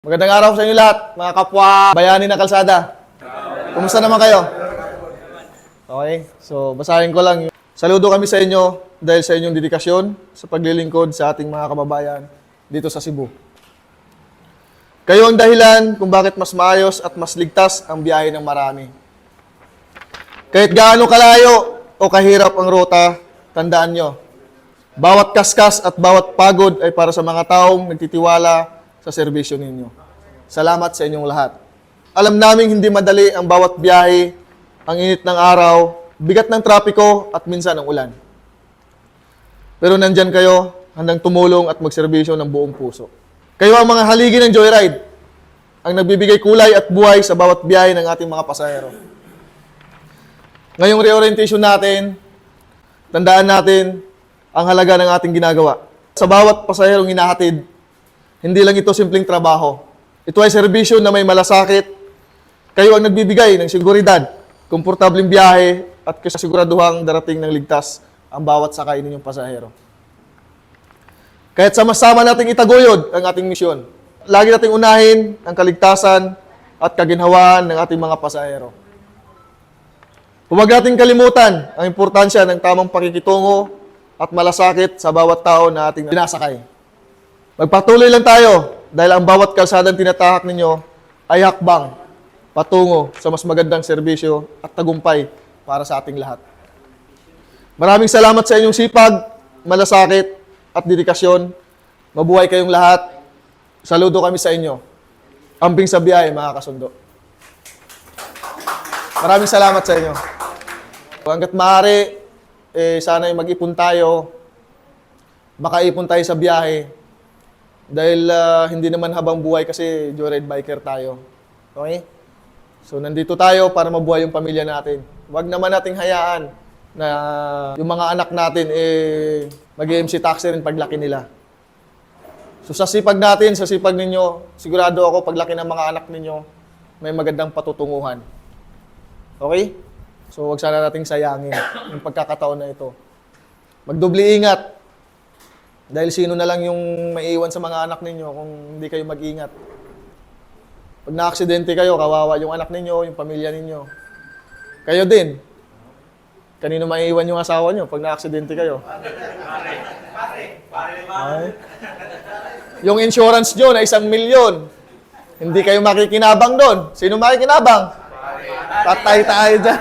Magandang araw sa inyo lahat, mga kapwa bayani ng kalsada. Kumusta naman kayo? Okay, so basahin ko lang. Saludo kami sa inyo dahil sa inyong dedikasyon sa paglilingkod sa ating mga kababayan dito sa Cebu. Kayo ang dahilan kung bakit mas maayos at mas ligtas ang biyahe ng marami. Kahit gaano kalayo o kahirap ang ruta, tandaan nyo, bawat kaskas at bawat pagod ay para sa mga taong nagtitiwala sa serbisyo ninyo. Salamat sa inyong lahat. Alam naming hindi madali ang bawat biyahe, ang init ng araw, bigat ng trapiko at minsan ang ulan. Pero nandyan kayo, handang tumulong at magserbisyo ng buong puso. Kayo ang mga haligi ng Joyride, ang nagbibigay kulay at buhay sa bawat biyahe ng ating mga pasahero. Ngayong reorientation natin, tandaan natin ang halaga ng ating ginagawa. Sa bawat pasaherong hinahatid, hindi lang ito simpleng trabaho. Ito ay serbisyo na may malasakit. Kayo ang nagbibigay ng seguridad, komportableng biyahe, at kasiguraduhang darating ng ligtas ang bawat sakay ninyong pasahero. Kahit sama-sama nating itaguyod ang ating misyon, lagi nating unahin ang kaligtasan at kaginhawaan ng ating mga pasahero. Huwag nating kalimutan ang importansya ng tamang pakikitungo at malasakit sa bawat tao na ating pinasakay. Magpatuloy lang tayo dahil ang bawat kalsadang tinatahak ninyo ay hakbang patungo sa mas magandang serbisyo at tagumpay para sa ating lahat. Maraming salamat sa inyong sipag, malasakit at dedikasyon. Mabuhay kayong lahat. Saludo kami sa inyo. Ambing sa biyahe, mga kasundo. Maraming salamat sa inyo. Hanggat maaari, sana'y mag-ipon tayo. Makaipon tayo sa biyahe. Dahil hindi naman habang buhay kasi joyride biker tayo. Okay? So, nandito tayo para mabuhay yung pamilya natin. Huwag naman nating hayaan na yung mga anak natin mag-MC taxi rin paglaki nila. So, sa sipag natin, sa sipag ninyo, sigurado ako paglaki ng mga anak ninyo, may magandang patutunguhan. Okay? So, huwag sana nating sayangin yung pagkakataon na ito. Magdubli ingat. Dahil sino na lang yung maiiwan sa mga anak ninyo kung hindi kayo mag-ingat. Pag na-aksidente kayo, kawawa yung anak ninyo, yung pamilya ninyo. Kayo din. Kanino maiiwan yung asawa nyo pag na-aksidente kayo? Pare. Yung insurance nyo na 1 milyon, hindi kayo makikinabang doon. Sino makikinabang? Patay tayo dyan.